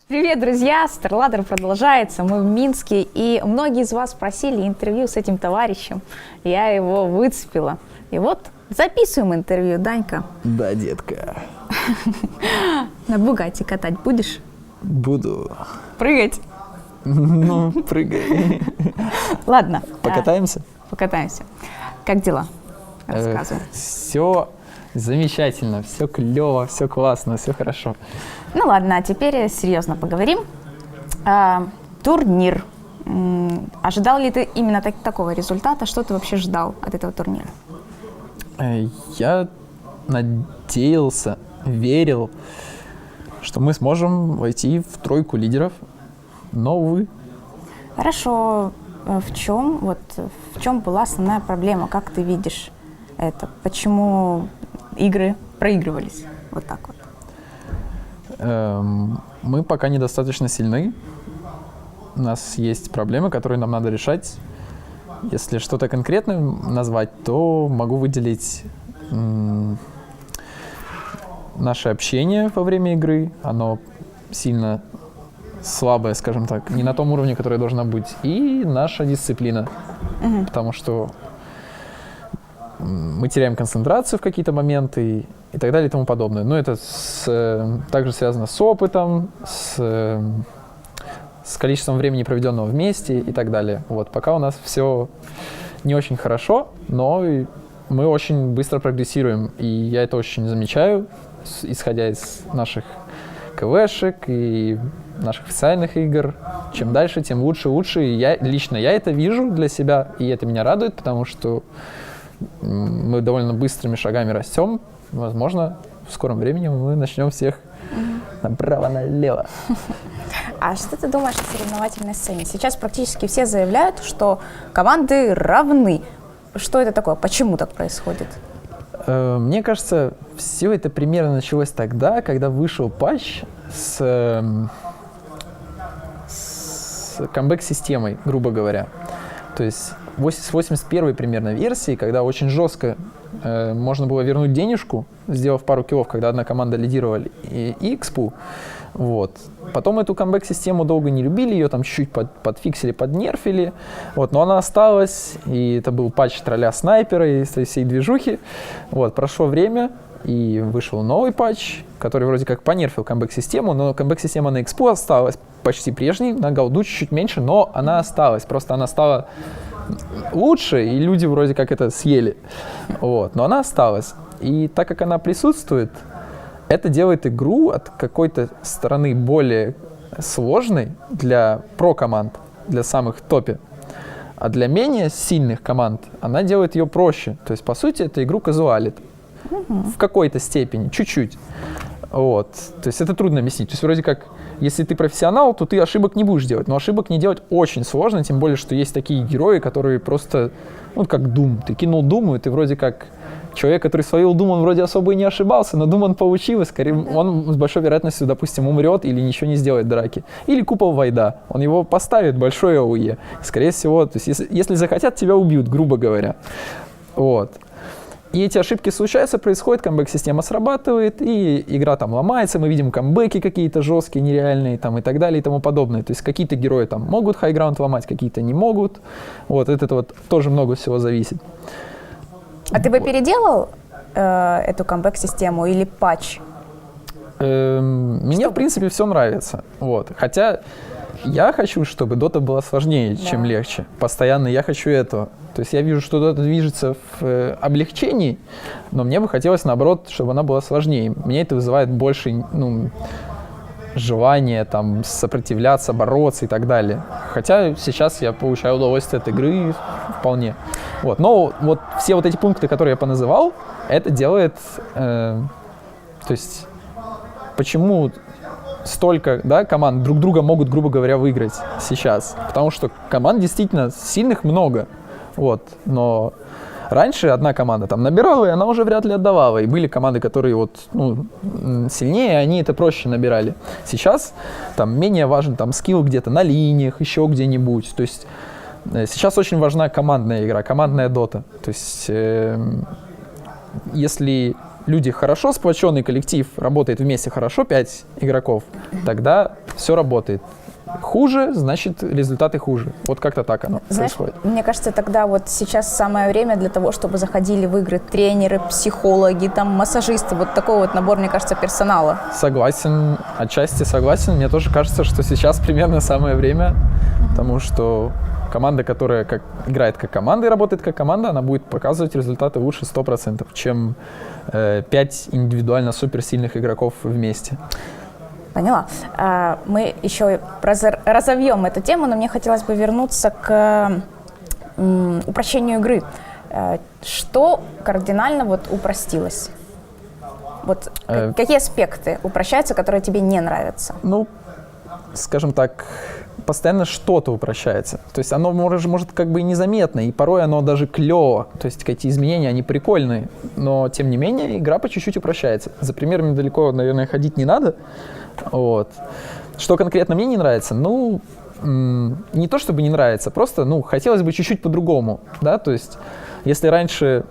Привет, друзья! StarLadder продолжается. Мы в Минске, и многие из вас просили интервью с этим товарищем. Я его выцепила. И вот записываем интервью, Данька. Да, детка. На Бугатти катать будешь? Буду. Прыгать? Ну, прыгай. Ладно. Покатаемся? Покатаемся. Как дела? Рассказывай. Все замечательно, все клево, все классно, все хорошо. Ну ладно, а теперь серьезно поговорим. Турнир. Ожидал ли ты именно такого результата? Что ты вообще ждал от этого турнира? Я надеялся, верил, что мы сможем войти в тройку лидеров, но, увы. Хорошо. В чем была основная проблема? Как ты видишь это? Почему игры проигрывались? Вот так вот. Мы пока недостаточно сильны. У нас есть проблемы, которые нам надо решать. Если что-то конкретное назвать, то могу выделить наше общение во время игры. Оно сильно слабое, скажем так, не на том уровне, который должна быть. И наша дисциплина. Потому что мы теряем концентрацию в какие-то моменты и так далее и тому подобное. Но это также связано с опытом, с количеством времени, проведенного вместе и так далее. Вот, пока у нас все не очень хорошо, но мы очень быстро прогрессируем. И я это очень замечаю, исходя из наших КВшек и наших официальных игр. Чем дальше, тем лучше. И лично я это вижу для себя, и это меня радует, потому что мы довольно быстрыми шагами растем. Возможно, в скором времени мы начнем всех направо-налево. А что ты думаешь о соревновательной сцене? Сейчас практически все заявляют, что команды равны. Что это такое? Почему так происходит? Мне кажется, все это примерно началось тогда, когда вышел патч с камбэк-системой, грубо говоря. То есть с 81-й примерно версии, когда очень жестко можно было вернуть денежку, сделав пару киллов, когда одна команда лидировала и экспу. Вот. Потом эту камбэк-систему долго не любили, ее там чуть-чуть подфиксили, поднерфили. Вот. Но она осталась, и это был патч тролля снайпера и всей движухи. Вот. Прошло время, и вышел новый патч, который вроде как понерфил камбэк-систему, но камбэк-система на экспу осталась почти прежней, на голду чуть-чуть меньше, но она осталась. Просто она стала лучше, и люди вроде как это съели. Вот. Но она осталась. И так как она присутствует, это делает игру от какой-то стороны более сложной для про-команд, для самых топе. А для менее сильных команд она делает ее проще. То есть, по сути, это игру казуалит. В какой-то степени, чуть-чуть. Вот. То есть это трудно объяснить. То есть вроде как, если ты профессионал, то ты ошибок не будешь делать. Но ошибок не делать очень сложно, тем более, что есть такие герои, которые просто, как Doom. Ты кинул Doom, и ты вроде как человек, который словил Doom, он вроде особо и не ошибался, но Doom он получил, и скорее он с большой вероятностью, допустим, умрет или ничего не сделает в драке. Или купол Вайда. Он его поставит, большое АОЕ. Скорее всего, то есть если захотят, тебя убьют, грубо говоря. Вот. И эти ошибки случаются, происходит, камбэк-система срабатывает, и игра там ломается, мы видим камбэки какие-то жесткие, нереальные, там, и так далее, и тому подобное. То есть какие-то герои там могут хайграунд ломать, какие-то не могут. Вот, это вот тоже много всего зависит. А ты бы переделал эту камбэк-систему или патч? Мне, в принципе, все нравится. Вот. Хотя я хочу, чтобы Dota была сложнее, чем легче. Постоянно я хочу этого. То есть я вижу, что Dota движется в облегчении, но мне бы хотелось, наоборот, чтобы она была сложнее. Мне это вызывает больше желание там, сопротивляться, бороться и так далее. Хотя сейчас я получаю удовольствие от игры вполне. Вот. Но вот все вот эти пункты, которые я поназывал, это делает... то есть почему столько команд друг друга могут, грубо говоря, выиграть сейчас? Потому что команд действительно сильных много. Вот. Но раньше одна команда там набирала, и она уже вряд ли отдавала. И были команды, которые сильнее, они это проще набирали. Сейчас там менее важен там скилл где-то на линиях, еще где-нибудь. То есть сейчас очень важна командная игра, командная дота. То есть если люди хорошо, сплоченный коллектив, работает вместе хорошо, 5 игроков, тогда все работает. Хуже, значит, результаты хуже. Вот как-то так оно происходит. Мне кажется, тогда вот сейчас самое время для того, чтобы заходили в игры тренеры, психологи, там, массажисты. Вот такой вот набор, мне кажется, персонала. Согласен, отчасти согласен. Мне тоже кажется, что сейчас примерно самое время, потому что команда, которая играет как команда и работает как команда, она будет показывать результаты лучше 100%, чем 5 индивидуально суперсильных игроков вместе. Поняла. Мы еще разовьем эту тему, но мне хотелось бы вернуться к упрощению игры. Что кардинально вот упростилось? Вот какие аспекты упрощаются, которые тебе не нравятся? Ну, скажем так, постоянно что-то упрощается. То есть оно может как бы и незаметно, и порой оно даже клево. То есть эти изменения, они прикольные, но тем не менее игра по чуть-чуть упрощается. За примерами далеко, наверное, ходить не надо. Вот. Что конкретно мне не нравится? Ну, не то чтобы не нравится, просто, хотелось бы чуть-чуть по-другому, да, то есть если раньше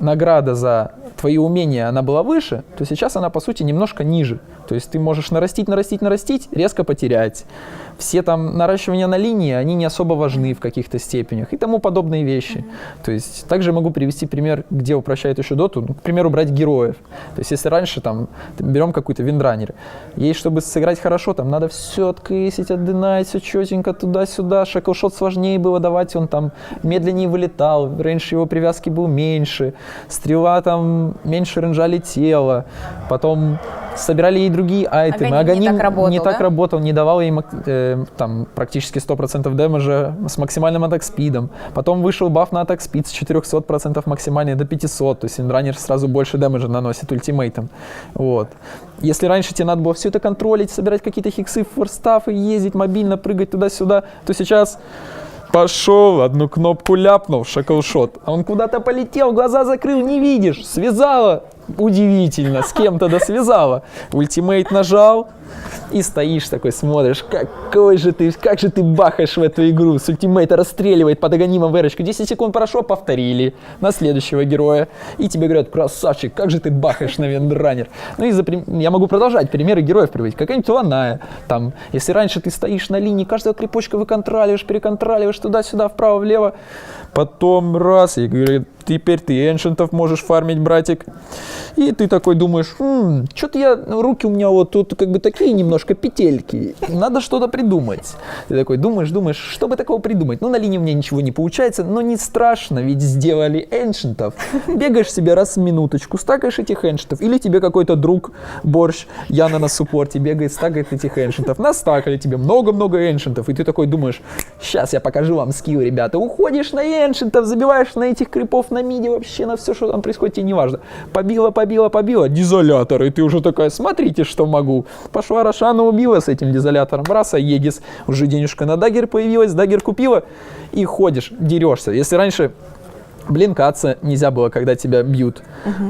награда за твои умения, она была выше, то сейчас она, по сути, немножко ниже. То есть ты можешь нарастить, резко потерять. Все там наращивания на линии, они не особо важны в каких-то степенях и тому подобные вещи. То есть также могу привести пример, где упрощает еще доту, к примеру, брать героев. То есть если раньше там берем какой-то виндранер, ей, чтобы сыграть хорошо, там надо все открысить, отдынать, все четенько туда-сюда, шаклшот сложнее было давать, он там медленнее вылетал, рейндж его привязки был меньше, стрела там меньше рейнджа летела, потом собирали ей другие айтемы, Аганим не так работал, не давал ей там практически 100% дэмэджа с максимальным атак-спидом. Потом вышел баф на атак-спид с 400% максимальный до 500, то есть виндранер сразу больше дэмэджа наносит ультимейтом. Вот. Если раньше тебе надо было все это контролить, собирать какие-то хиксы, форстафы, ездить мобильно, прыгать туда-сюда, то сейчас пошел, одну кнопку ляпнул, шаклшот, а он куда-то полетел, глаза закрыл, не видишь, связала. Удивительно, с кем тогда связала. Ультимейт нажал и стоишь такой, смотришь, как же ты бахаешь в эту игру. С ультимейта расстреливает под аганимом вэрочку. 10 секунд прошло, повторили на следующего героя. И тебе говорят, красавчик, как же ты бахаешь на виндранер. Ну и я могу продолжать примеры героев приводить. Какая-нибудь Ланая. Там, если раньше ты стоишь на линии, каждого крипочка выконтраливаешь, переконтраливаешь туда-сюда, вправо-влево. Потом раз, и говорит, теперь ты эншентов можешь фармить, братик. И ты такой думаешь, что-то руки у меня вот тут как бы такие немножко петельки, надо что-то придумать. Ты такой думаешь, что бы такого придумать? Ну, на линии у меня ничего не получается, но не страшно, ведь сделали эншентов. Бегаешь себе раз в минуточку, стакаешь этих эншентов, или тебе какой-то друг, борщ, Яна на суппорте, бегает, стакает этих эншентов, настакали тебе много-много эншентов, и ты такой думаешь, сейчас я покажу вам скилл, ребята, уходишь на эншентов, забиваешь на этих крипов, на миде, вообще на все, что там происходит, тебе не важно. Побила, дизолятор, и ты уже такая, смотрите, что могу. Пошла Рошана, убила с этим дизолятором, раз, а Егис, уже денежка на даггер появилась, даггер купила, и ходишь, дерешься. Если раньше блинкаться нельзя было, когда тебя бьют,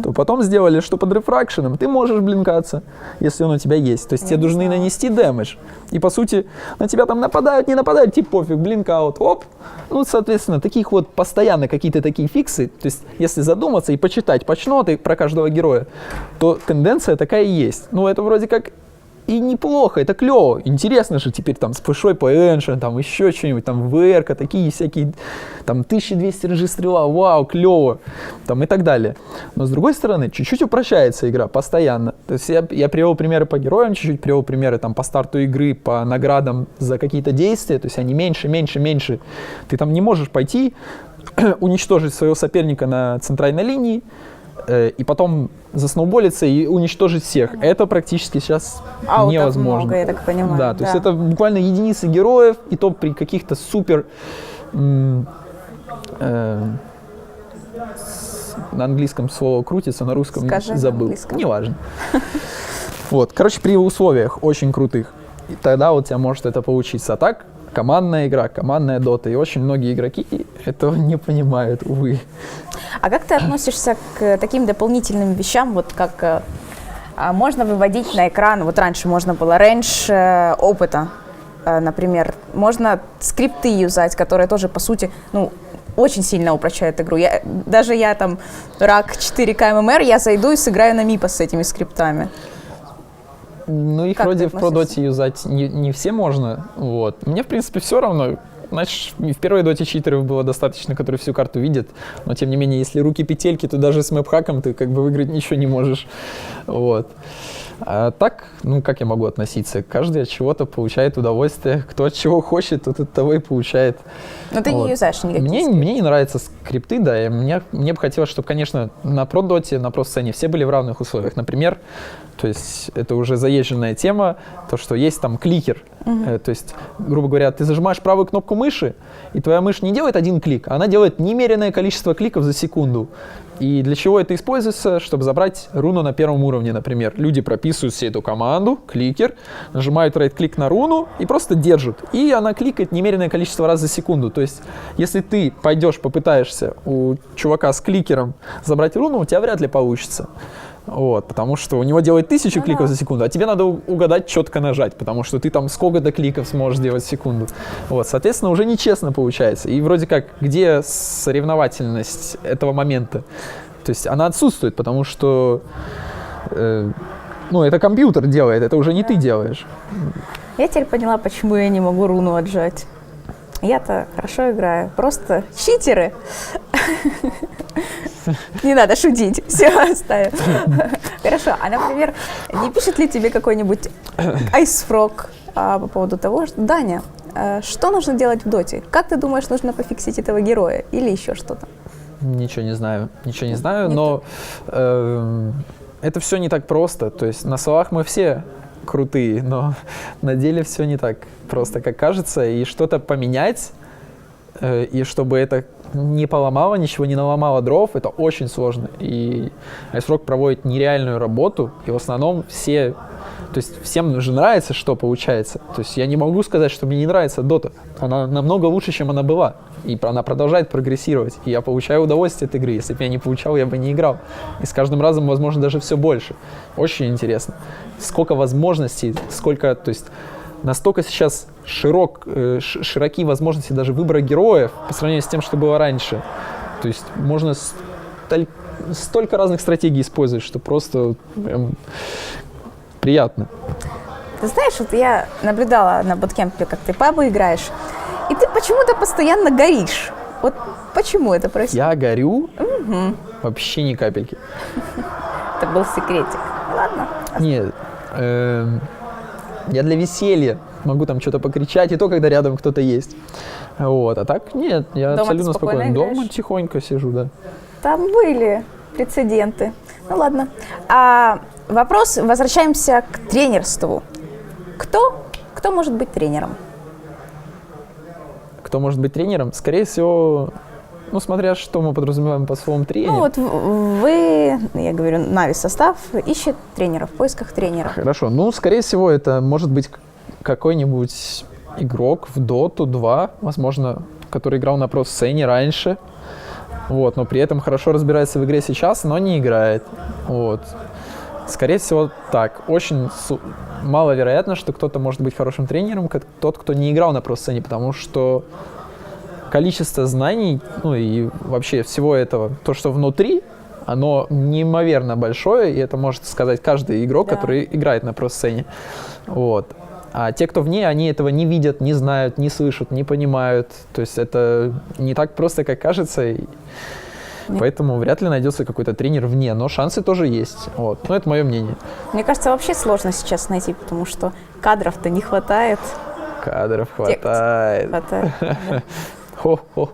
то потом сделали, что под рефракшеном ты можешь блинкаться, если он у тебя есть. То есть тебе должны нанести дэмэдж. И по сути на тебя там нападают, не нападают, типа пофиг, блинкаут, оп. Ну, соответственно, таких вот постоянно какие-то такие фиксы, то есть если задуматься и почитать патчноты про каждого героя, то тенденция такая и есть. Ну, это вроде как и неплохо, это клево. Интересно же теперь там с пышой по эншен, там еще что-нибудь, там ВРК, такие всякие, там 1200 режи стрела, вау, клево, там и так далее. Но с другой стороны, чуть-чуть упрощается игра постоянно. То есть я привел примеры по героям, чуть-чуть привел примеры там по старту игры, по наградам за какие-то действия, то есть они меньше. Ты там не можешь пойти уничтожить своего соперника на центральной линии, и потом засноуболиться и уничтожить всех. Это практически сейчас невозможно. Много, я так понимаю. Да, то есть это буквально единицы героев, и то при каких-то супер... на английском слово крутится, на русском Скажи забыл. Неважно. Вот, короче, при условиях очень крутых. И тогда у тебя может это получиться. А так, командная игра, командная дота. И очень многие игроки этого не понимают, увы. А как ты относишься к таким дополнительным вещам, вот как можно выводить на экран, вот раньше можно было рейндж опыта, например, можно скрипты юзать, которые тоже, по сути, очень сильно упрощает игру. Даже я там рак 4 КММР, я зайду и сыграю на мипа с этими скриптами. Ну, их Как вроде ты в продоте юзать не все можно. Вот. Мне, в принципе, все равно. Значит, в первой доте читеров было достаточно, которые всю карту видят. Но, тем не менее, если руки петельки, то даже с мэп-хаком ты как бы выиграть ничего не можешь. Вот. А так, ну, как я могу относиться? Каждый от чего-то получает удовольствие. Кто от чего хочет, тот от того и получает. Но ты Вот. не юзаешь никакие скрипты. Мне не нравятся скрипты, да. И мне бы хотелось, чтобы, конечно, на продоте, на про-сцене все были в равных условиях. Например, то есть это уже заезженная тема, то, что есть там кликер. То есть, грубо говоря, ты зажимаешь правую кнопку мыши, и твоя мышь не делает один клик, а она делает немеренное количество кликов за секунду. И для чего это используется? Чтобы забрать руну на первом уровне, например. Люди прописывают себе эту команду, кликер, нажимают right-клик на руну и просто держат. И она кликает немеренное количество раз за секунду. То есть, если ты пойдешь, попытаешься у чувака с кликером забрать руну, у тебя вряд ли получится. Вот, потому что у него делает 1000 кликов за секунду, а тебе надо угадать, четко нажать, потому что ты там сколько-то кликов сможешь делать в секунду. Вот, соответственно, уже нечестно получается. И вроде как, где соревновательность этого момента? То есть она отсутствует, потому что ну, это компьютер делает, это уже не ты делаешь. Я теперь поняла, почему я не могу руну отжать. Я-то хорошо играю. Просто читеры. Не надо шутить. Все, оставим. Хорошо. А, например, не пишет ли тебе какой-нибудь айсфрог по поводу того, что Даня, что нужно делать в доте? Как ты думаешь, нужно пофиксить этого героя? Или еще что-то? Ничего не знаю, но это все не так просто. То есть на словах мы все крутые, но на деле все не так просто, как кажется. И что-то поменять, и чтобы это не поломало, ничего не наломало дров, это очень сложно. И Ice проводит нереальную работу, и в основном все... То есть всем же нравится, что получается. То есть я не могу сказать, что мне не нравится Dota. Она намного лучше, чем она была. И она продолжает прогрессировать. И я получаю удовольствие от игры. Если бы я не получал, я бы не играл. И с каждым разом, возможно, даже все больше. Очень интересно. Сколько возможностей, сколько... То есть настолько сейчас широки возможности даже выбора героев по сравнению с тем, что было раньше. То есть можно столько разных стратегий использовать, что просто прям приятно. Ты знаешь, вот я наблюдала на буткемпе, как ты пабы играешь, и ты почему-то постоянно горишь. Вот почему это происходит? Я горю? Вообще ни капельки. Это был секретик. Ладно. Нет. Я для веселья могу там что-то покричать, и то, когда рядом кто-то есть. Вот. А так нет, я Дома абсолютно ты спокойно спокоен. Дома играешь? тихонько сижу, да. Там были прецеденты. Ну ладно. Вопрос, возвращаемся к тренерству. Кто может быть тренером? Кто может быть тренером? Скорее всего, ну, смотря что мы подразумеваем под словом тренер. Ну вот вы, я говорю, Нави состав ищет тренера, в поисках тренера. Хорошо. Ну, скорее всего, это может быть какой-нибудь игрок в Доту 2, возможно, который играл на про-сцене раньше, вот, но при этом хорошо разбирается в игре сейчас, но не играет. Вот. Скорее всего, так. Очень маловероятно, что кто-то может быть хорошим тренером, как тот, кто не играл на про-сцене, потому что количество знаний, ну и вообще всего этого, то, что внутри, оно неимоверно большое, и это может сказать каждый игрок, Да. который играет на про-сцене. Вот. А те, кто вне, они этого не видят, не знают, не слышат, не понимают. То есть это не так просто, как кажется. И поэтому вряд ли найдется какой-то тренер вне. Но шансы тоже есть. Вот. Но это мое мнение. Мне кажется, вообще сложно сейчас найти, потому что кадров-то не хватает. Кадров хватает. Хватает. Да. Хо-хо-хо.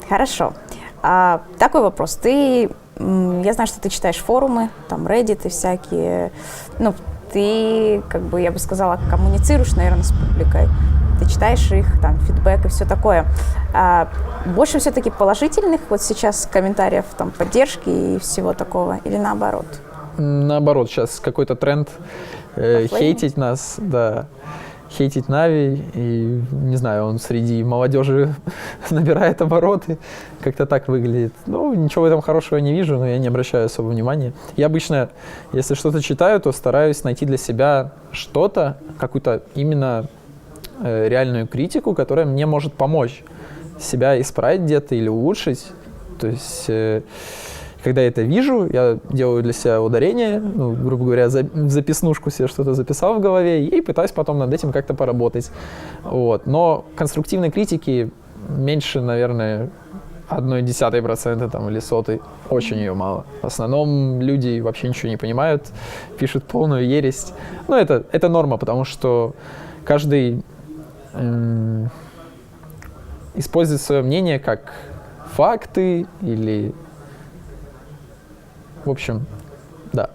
Хорошо. Такой вопрос. Я знаю, что ты читаешь форумы, там Reddit и всякие. Ну, ты, как бы, я бы сказала, коммуницируешь, наверное, с публикой. Ты читаешь их, там, фидбэк и все такое. Больше все-таки положительных вот сейчас комментариев, там, поддержки и всего такого, или наоборот? Наоборот, сейчас какой-то тренд хейтить нас, да. Хейтить Нави, и, не знаю, он среди молодежи набирает обороты, как-то так выглядит. Ну, ничего в этом хорошего не вижу, но я не обращаю особого внимания. Я обычно, если что-то читаю, то стараюсь найти для себя что-то, какую-то именно реальную критику, которая мне может помочь себя исправить где-то или улучшить. То есть, когда я это вижу, я делаю для себя ударение, ну, грубо говоря, в записнушку себе что-то записал в голове и пытаюсь потом над этим как-то поработать. Вот. Но конструктивной критики меньше, наверное, 0,1% там, или 100%, очень ее мало. В основном люди вообще ничего не понимают, пишут полную ересь. Ну, это норма, потому что каждый использует свое мнение как факты или... В общем, да.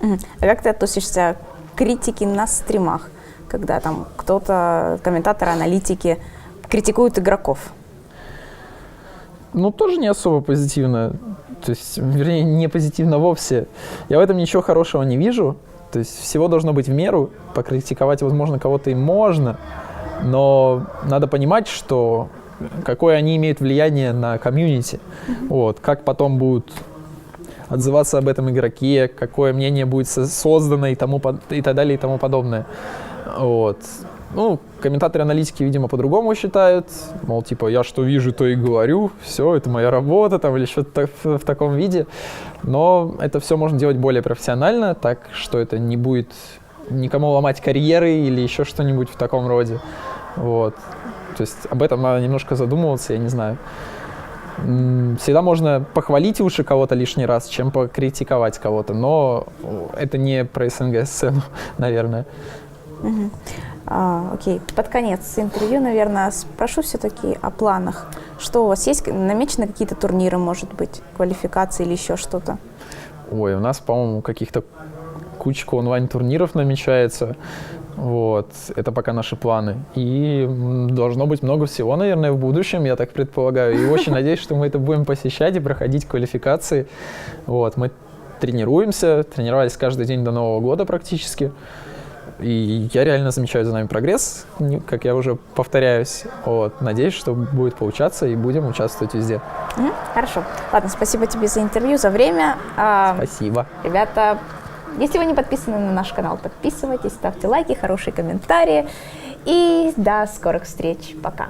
А как ты относишься к критике на стримах, когда там кто-то, комментаторы, аналитики критикуют игроков? Ну, тоже не особо позитивно. То есть, вернее, не позитивно вовсе. Я в этом ничего хорошего не вижу. То есть, всего должно быть в меру. Покритиковать, возможно, кого-то и можно. Но надо понимать, что какое они имеют влияние на комьюнити. Вот, как потом будут отзываться об этом игроке, какое мнение будет создано и так далее и тому подобное. Вот. Ну, комментаторы-аналитики, видимо, по-другому считают. Мол, типа, я что вижу, то и говорю. Все, это моя работа, там, или что-то в таком виде. Но это все можно делать более профессионально, так что это не будет никому ломать карьеры или еще что-нибудь в таком роде. Вот. То есть об этом надо немножко задумываться, я не знаю. Всегда можно похвалить лучше кого-то лишний раз, чем покритиковать кого-то, но это не про СНГ-сцену, наверное. Окей. Под конец интервью, наверное, спрошу все-таки о планах. Что у вас есть? Намечены какие-то турниры, может быть, квалификации или еще что-то? Ой, у нас, по-моему, каких-то кучка онлайн-турниров намечается. Вот, это пока наши планы. И должно быть много всего, наверное, в будущем, я так предполагаю. И очень надеюсь, что мы это будем посещать и проходить квалификации. Вот, мы тренируемся, тренировались каждый день до Нового года практически. И я реально замечаю за нами прогресс, как я уже повторяюсь. Вот, надеюсь, что будет получаться и будем участвовать везде. Хорошо. Ладно, спасибо тебе за интервью, за время. Спасибо. Ребята, если вы не подписаны на наш канал, подписывайтесь, ставьте лайки, хорошие комментарии. И до скорых встреч. Пока.